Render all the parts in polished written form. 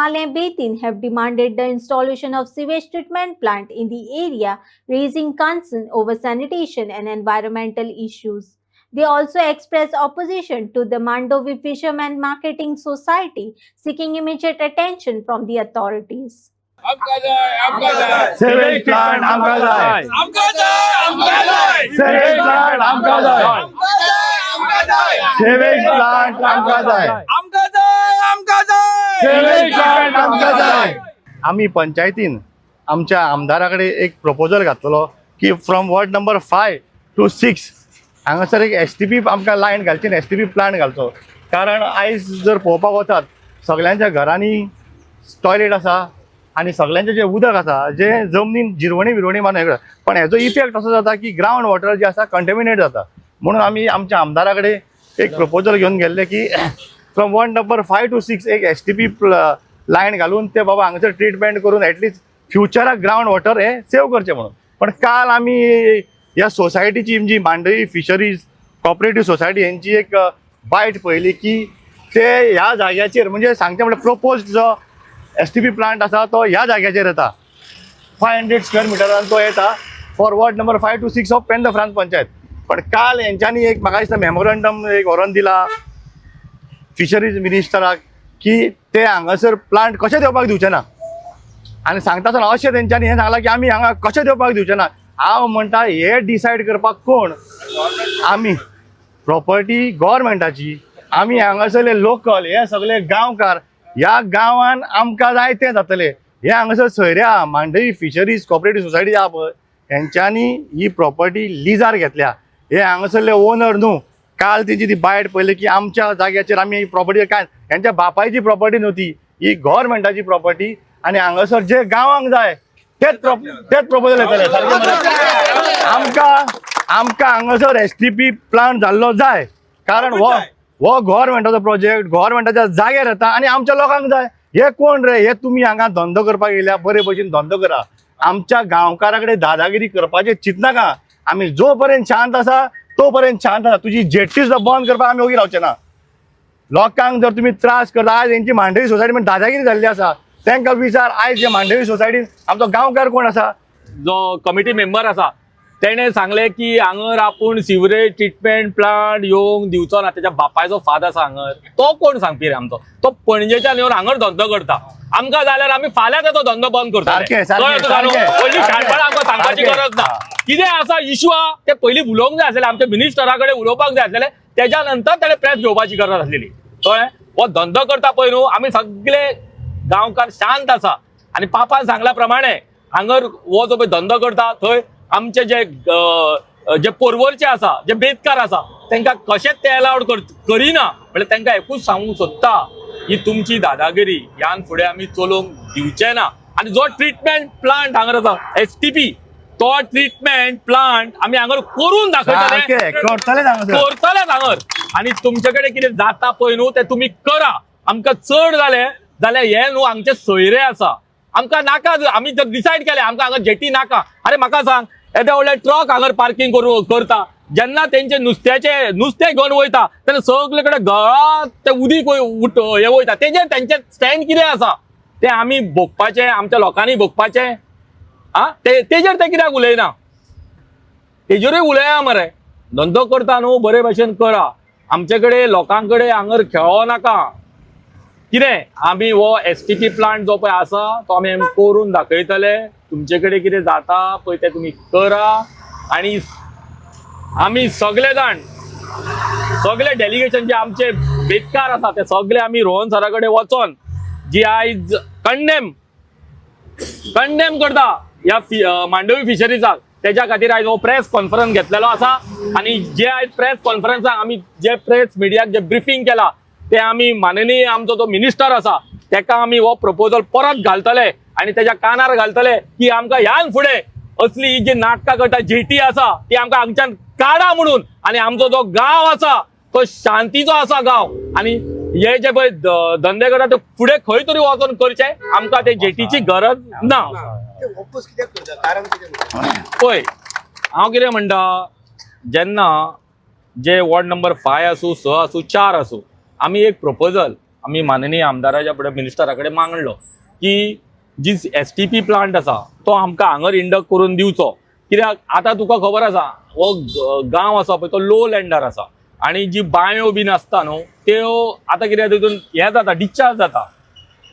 Himalayan Basin have demanded the installation of sewage treatment plant in the area, raising concern over sanitation and environmental issues. They also expressed opposition to the Mandovi Fishermen Marketing Society, seeking immediate attention from the authorities. Sewage plant आमकां जाय. Sewage plant आमकां जाय. Sewage plant आमकां जाय. Sewage plant आमकां जाय. आम्ही पंचायतीन आमच्या आमदाराकडे एक प्रपोजल घातलो की फ्रॉम वॉर्ड नंबर 5 to 6 हांगासर एक STP आमकां लायन घालची आनी STP प्लांट घालचो. कारण आयज जर पळोवपाक वतात सगळ्यांच्या घरांनी टॉयलेट आसा आणि सगळ्यांचे जे उदक आसा जे जमनीन जिरवणी विरवणी मारून पण हेजो इफेक्ट असो जाता की ग्रावंड वॉटर जे आसा कंटेमिनेट जाता. म्हणून आमी आमच्या आमदाराकडे एक प्रपोजल घेवन गेल्ले की फ्रॉम वॉर्ड नंबर 5 to 6 एक STP लायन घालून ते बाबा हांगासर ट्रिटमेंट करून एटलीस्ट फ्युचराक ग्रावंड वॉटर हे सेव करचे म्हणून. पण काल आमी ह्या सोसायटीची जी मांडवी फिशरीज कॉपरेटिव्ह सोसायटी यांची एक बायट पळयली की ते ह्या जाग्याचेर म्हणजे सांगचे म्हटल्यार प्रोपोज्ड जो STP प्लांट आसा तो ह्या जाग्याचेर येता 500 स्क्वेअर मिटरान तो येता for ward number 5 to 6 of पेंड फ्रांस पंचायत. पण काल यांच्यानी एक म्हाका दिसता मेमोरंडम एक व्हरोन दिला फिशरीज मिनिस्टराक की ते हांगासर प्लांट कशे देवपाक दिवचे ना आनी सांगता आसतना अशें तेंच्यांनी हें सांगलां की आमी हांगा कशे देवपाक दिवचे ना. हांव म्हणटा हे डिसायड करपाक कोण? आमी. प्रॉपर्टी गव्हर्मेंटाची. आमी हांगासरले लोकल हे सगळे गांवकार ह्या गांवान आमकां जाय तें जातलें. हे हांगासर सोयऱ्या मांडवी फिशरीज कॉपरेटिव्ह सोसायटी आहा पळय हेंच्यांनी ही प्रॉपर्टी लिजार घेतल्या. हे हांगासरले ओनर न्हू. काल तेंची ती बायट पळयली की आमच्या जाग्याचेर आमी ही प्रॉपर्टी काय हेंच्या बापायची प्रॉपर्टी नव्हती ही गव्हर्मेंटाची प्रॉपर्टी आनी हांगासर जे गांवांक जाय तेच प्रपोजल येतले. आमकां हांगासर STP प्लांट जाल्लो जाय कारण हो गव्हर्मेंटाचो प्रोजेक्ट गव्हर्मेंटाच्या जाग्यार येता आनी आमच्या लोकांक जाय. हे कोण रे? हे तुमी हांगा धंदो करपाक येयल्या बरे भशेन धंदो करा. आमच्या गांवकारा कडेन दादागिरी करपाचें चिंतनाका. आमी जो पर्यंत शांत आसा तो पर्यंत शांत आसा. तुजी जेट्टी सुद्दां बंद करपाक आमी ओगी रावचे ना. लोकांक जर तुमी त्रास करता आयज हेंची मांडवी सोसायटी म्हणजे दादागिरी जाल्ली आसा तांकां विचार आयज हे मांडवी सोसायटीन आमचो गांवकार कोण आसा जो कमिटी मेंबर आसा तेणे सांगले की हांगर आपूण सिवरेज ट्रिटमेंट प्लांट येवंक दिवचो ना. तेच्या बापायचो फाद आसा हांगर. तो कोण सांगपी रे आमचो? तो पणजेच्यान येवन हांगर धंदो करता. आमकां जाल्यार आमी फाल्यां तो धंदो बंद करता. पयलीं शाणपणां आमकां सांगपाची गरज ना. कितें आसा इशू आहा ते पयलीं उलोवंक जाय आसलें आमच्या मिनिस्टरा कडेन उलोवपाक जाय आसलें. तेच्या नंतर ताणें प्रेस घेवपाची गरज आसलेली. कळ्ळें? हो धंदो करता पळय न्हू आमी सगळे गांवकार शांत आसा आनी पापान सांगल्या प्रमाणे हांगर हो जो पळय धंदो करता थंय आमचे जे पोरवरचे आसा जे बेतकार आसा तांकां कशेंच ते अलाउड करिना. म्हणल्यार तांकां एकूच सांगूंक सोदता ही तुमची दादागिरी ह्यान फुडें आमी चलोवंक दिवचे ना. आनी जो ट्रिटमेंट प्लांट हांगर आसा STP तो ट्रिटमेंट प्लांट आमी हांगर करून दाखयतले करतले हांगर. आनी तुमचे कडेन कितें जाता पळय न्हू ते तुमी करा. आमकां चड जाल्यार हे न्हू हांगचे सोयरे आसा आमकां नाका. आमी जर डिसायड केलें आमकां हांगा जेटी नाका. अरे म्हाका सांग येदे व्हडले ट्रक हांगर पार्किंग करता जेन्ना तेंचे नुस्तें घेवन वयता तेन्ना सगळे कडेन गळा ते उदीक हे वयता तेजेर तेंचे स्टँड कितें आसा ते आमी भोगपाचें आमच्या लोकांनी भोगपाचें. तेजेर ते कित्याक उलयना? तेजेरूय उलया मरे. धंदो करता न्हू बरे भशेन करा. आमचे कडेन लोकां कडेन हांगर खेळो नाका. कितें आमी हो STP प्लांट जो पळय आसा तो आमी करून दाखयतले. तुमचे कडेन कितें जाता पळय ते तुमी करा. आनी आमी सगळे जाण सगळे डेलिगेशन जे आमचे बेतकार आसा ते सगळे आमी रोहन सरा कडेन वचोन जी आयज कंडेम करता ह्या मांडवी फिशरीजाक तेच्या खातीर आयज हो प्रेस कॉन्फरन्स घेतलेलो आसा. आनी जे आयज प्रेस कॉन्फरन्साक आमी जे प्रेस मिडियाक जे ब्रिफींग केला ते आमी माननीय आमचो जो मिनिस्टर आसा तेका आमी हो प्रपोजल परत घालतले आनी तेच्या कानार घालतले की आमकां ह्यान फुडें असली ही जी नाटकां करता जेटी आसा ती आमकां हांगच्यान काडा म्हणून. आनी आमचो जो गांव आसा तो शांतीचो आसा गांव. आनी हे जे पळय धंदे करता ते फुडें खंय तरी वचून करचे. आमकां ते जेटीची गरज ना. पळय हांव कितें म्हणटा जेन्ना जे वॉर्ड नंबर 5 आसूं 6 आसूं 4 आसूं आमी एक प्रपोजल आम्ही माननीय आमदाराच्या पुढे मिनिस्टराकडे मागणलो की जी STP प्लांट आसा तो आमकां हांगर इंडक्ट करून दिवचो, कित्याक आतां तुका खबर आसा हो गांव आसा पळय तो लो लँडार आसा आणि जी बांयो बीन आसता न्हू त्यो आतां कितें तितून हें जाता डिस्चार्ज जाता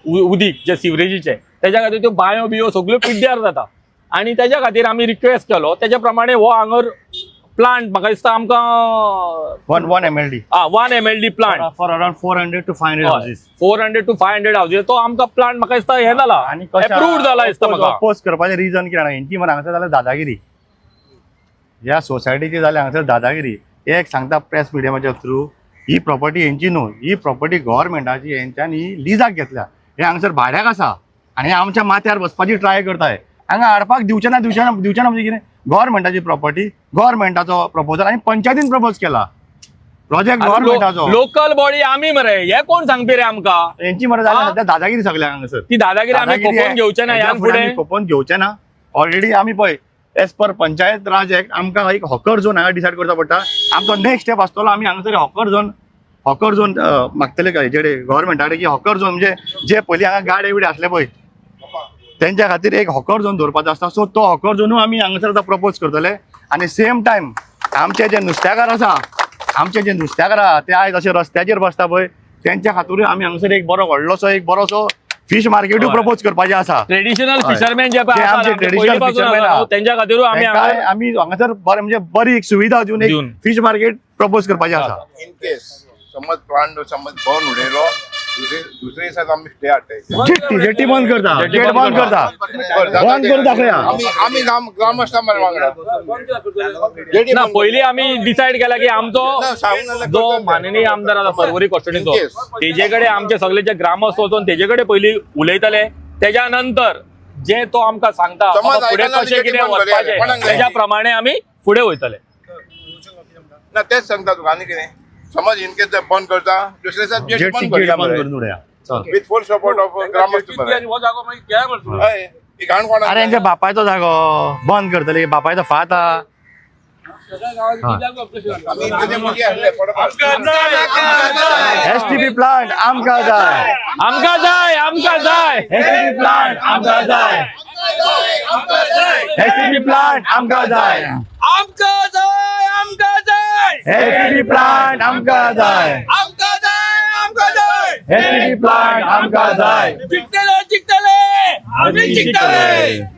उदीक जे सिवरेजीचे, तेज्या खातीर त्यो बांयो बियो सगळ्यो पिड्ड्यार जाता आणि तेज्या खातीर आमी रिक्वेस्ट केलो तेज्या प्रमाणे हो हांगर प्लांट म्हाका दिसता आमकां 1 MLD 1 MLD plant for around 400 to 500 houses 400 to 500 houses तो आमकां प्लांट म्हाका दिसता हे जाला आणि अप्रूव्ड जाला दिसता म्हाका. अपोज करपाचें रिजन कितें जाणा हेंची मरे हांगसर जाल्यार दादागिरी, ह्या सोसायटीची जाल्यार हांगसर दादागिरी. एक सांगता प्रेस मिडियमाच्या थ्रू, ही प्रॉपर्टी हेंची न्हू, ही प्रॉपर्टी गव्हर्मेंटाची, हेंच्यांनी लिजाक घेतल्या. हे हांगसर भाड्याक आसा आणि हे आमच्या माथ्यार बसपाची ट्राय करताय. हांगा हाडपाक दिवचे ना म्हणजे कितें, गव्हर्मेंटाची प्रॉपर्टी, गव्हर्मेंटाचो प्रपोजल आणि पंचायतीन प्रपोज केला प्रोजेक्ट गव्हर्मेंटाचो. लोकल बॉडी आमी मरे, हे कोण सांगपी रे आमकां? हेंची मरे जाल्यार सध्या दादागिरी सगळ्यांक हांगसर. ती दादागिरी आमी खपोवन घेवचे ना ह्या फुडें. खपोवन घेवचे ना. ऑलरेडी आमी पळय एज पर पंचायत राज एक्ट आमकां एक हॉकर झोन हांगा डिसायड करचा पडटा. आमचो नेक्स्ट स्टेप आसतलो आमी हांगासर हॉकर झोन मागतले हेजेडे गव्हर्मेंटा कडेन की हॉकर झोन म्हणजे जे पयलीं हांगा गाडे बिडे आसले पळय तेंच्या खातीर एक हॉकर झोन दवरपाचो आसता. सो तो हॉकर झोनूय आमी हांगासर आतां प्रपोज करतले. आनी सेम टायम आमचे जे नुस्तेकार आसा, आमचे जे नुस्तेकार आहा ते आयज अशे रस्त्याचेर बसता पळय तेंच्या खातीरूय आमी हांगासर एक बरोसो फीश मार्केटूय प्रपोज करपाचें आसा. ट्रेडिशनल फिशरमॅन जे जे आमचे ट्रेडिशनल फिशरमॅन आहा त्यांच्या खातीरूय आमी आमी हांगासर बरें म्हणजे बरी एक सुविधा दिवन एक फीश मार्केट प्रपोज करपाचें आसा. इन केस समज प्लांट समज बंद उडयलो दुसरे दिसाक आमी स्टे हाडटा. जेट्टी बंद करता, गेट बंद करता, बंद करून दाखया. आमी ग्रामस्था मरे वांगडा ना पयलीं आमी डिसायड केला की आमचो जो माननीय आमदार आसा पर्वरी कॉन्स्टिट्युएन्सीचो तेजे कडेन आमचे सगळे जे ग्रामस्थ वचून तेजे कडेन पयलीं उलयतले. तेज्या नंतर जे तो आमकां सांगता फुडें कशें कितें वचपाचें तेज्या प्रमाणे आमी फुडें वयतले. ना तेच सांगता तुका आनी कितें. समज इन केस बंद करता दुसरे दिसा गेट बंद करया विथ फुल सपोर्ट ऑफ ग्रामस्थ. अरे यांच्या बापायचो जागो बंद करतले, बापायचो फात आहा. STP प्लांट आमकां जाय, आमकां जाय, आमकां जाय. STP प्लांट आमकां जाय, STP प्लांट आमकां जाय, आमकां जाय, आमकां जाय. STP प्लांट आमकां जाय, आमकां जाय, आमकां जाय. STP प्लांट आमकां जाय. जिंकतले, जिंकतले. आमी जिंकतले.